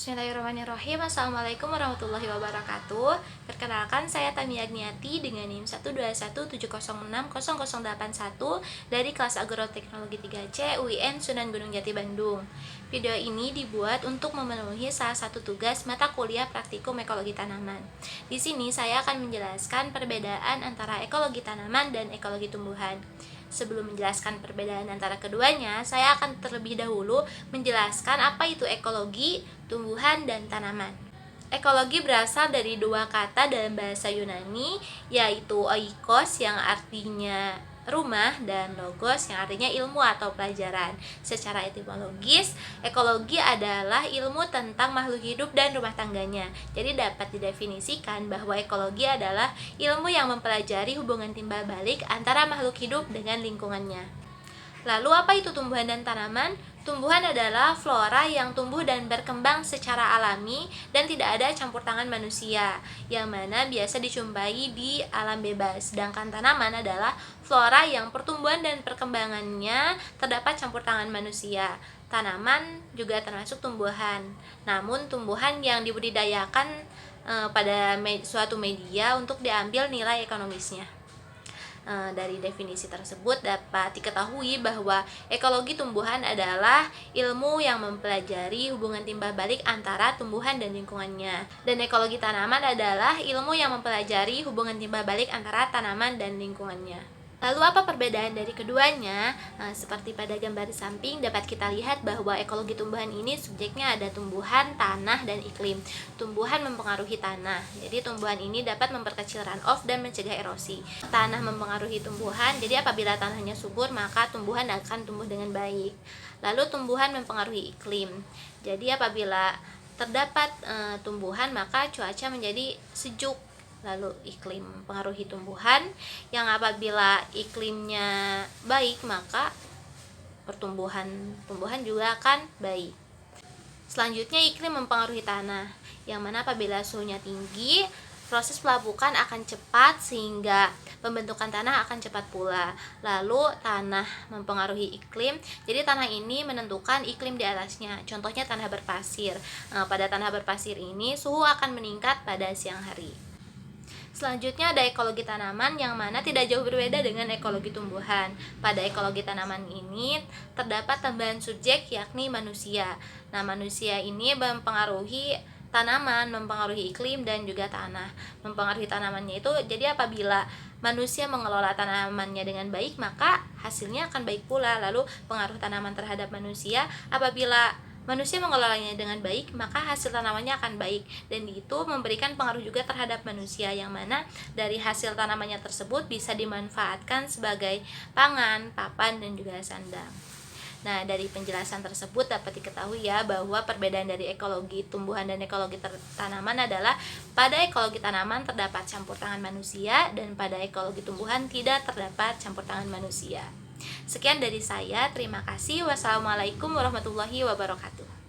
Bismillahirrahmanirrahim. Assalamualaikum warahmatullahi wabarakatuh. Perkenalkan, saya Tamia Agniati dengan NIM 121706008 dari kelas Agroteknologi 3C UIN Sunan Gunung Jati Bandung. Video ini dibuat untuk memenuhi salah satu tugas mata kuliah praktikum ekologi tanaman. Di sini saya akan menjelaskan perbedaan antara ekologi tanaman dan ekologi tumbuhan. Sebelum menjelaskan perbedaan antara keduanya, saya akan terlebih dahulu menjelaskan apa itu ekologi, tumbuhan, dan tanaman. Ekologi berasal dari dua kata dalam bahasa Yunani, yaitu oikos yang artinya rumah dan logos yang artinya ilmu atau pelajaran. Secara etimologis, ekologi adalah ilmu tentang makhluk hidup dan rumah tangganya. Jadi dapat didefinisikan bahwa ekologi adalah ilmu yang mempelajari hubungan timbal balik antara makhluk hidup dengan lingkungannya. Lalu apa itu tumbuhan dan tanaman? Tumbuhan adalah flora yang tumbuh dan berkembang secara alami dan tidak ada campur tangan manusia, yang mana biasa dijumpai di alam bebas. Sedangkan tanaman adalah flora yang pertumbuhan dan perkembangannya terdapat campur tangan manusia. Tanaman juga termasuk tumbuhan, namun tumbuhan yang dibudidayakan pada suatu media untuk diambil nilai ekonomisnya. Dari definisi tersebut dapat diketahui bahwa ekologi tumbuhan adalah ilmu yang mempelajari hubungan timbal balik antara tumbuhan dan lingkungannya. Dan ekologi tanaman adalah ilmu yang mempelajari hubungan timbal balik antara tanaman dan lingkungannya. Lalu apa perbedaan dari keduanya? Seperti pada gambar di samping dapat kita lihat bahwa ekologi tumbuhan ini subjeknya ada tumbuhan, tanah, dan iklim. Tumbuhan mempengaruhi tanah, jadi tumbuhan ini dapat memperkecil runoff dan mencegah erosi. Tanah mempengaruhi tumbuhan, jadi apabila tanahnya subur maka tumbuhan akan tumbuh dengan baik. Lalu tumbuhan mempengaruhi iklim, jadi apabila terdapat tumbuhan maka cuaca menjadi sejuk. Lalu iklim mempengaruhi tumbuhan, yang apabila iklimnya baik maka tumbuhan juga akan baik. Selanjutnya iklim mempengaruhi tanah, yang mana apabila suhunya tinggi, proses pelapukan akan cepat sehingga pembentukan tanah akan cepat pula. Lalu tanah mempengaruhi iklim, jadi tanah ini menentukan iklim di atasnya. Contohnya tanah berpasir. Pada tanah berpasir ini suhu akan meningkat pada siang hari. Selanjutnya ada ekologi tanaman, yang mana tidak jauh berbeda dengan ekologi tumbuhan. Pada ekologi tanaman ini terdapat tambahan subjek yakni manusia. Nah, manusia ini mempengaruhi tanaman, mempengaruhi iklim dan juga tanah. Mempengaruhi tanamannya itu jadi apabila manusia mengelola tanamannya dengan baik maka hasilnya akan baik pula. Lalu pengaruh tanaman terhadap manusia, apabila manusia mengelolanya dengan baik maka hasil tanamannya akan baik, dan itu memberikan pengaruh juga terhadap manusia, yang mana dari hasil tanamannya tersebut bisa dimanfaatkan sebagai pangan, papan, dan juga sandang. Nah, dari penjelasan tersebut dapat diketahui ya bahwa perbedaan dari ekologi tumbuhan dan ekologi tanaman adalah pada ekologi tanaman terdapat campur tangan manusia, dan pada ekologi tumbuhan tidak terdapat campur tangan manusia. Sekian dari saya, terima kasih. Wassalamualaikum warahmatullahi wabarakatuh.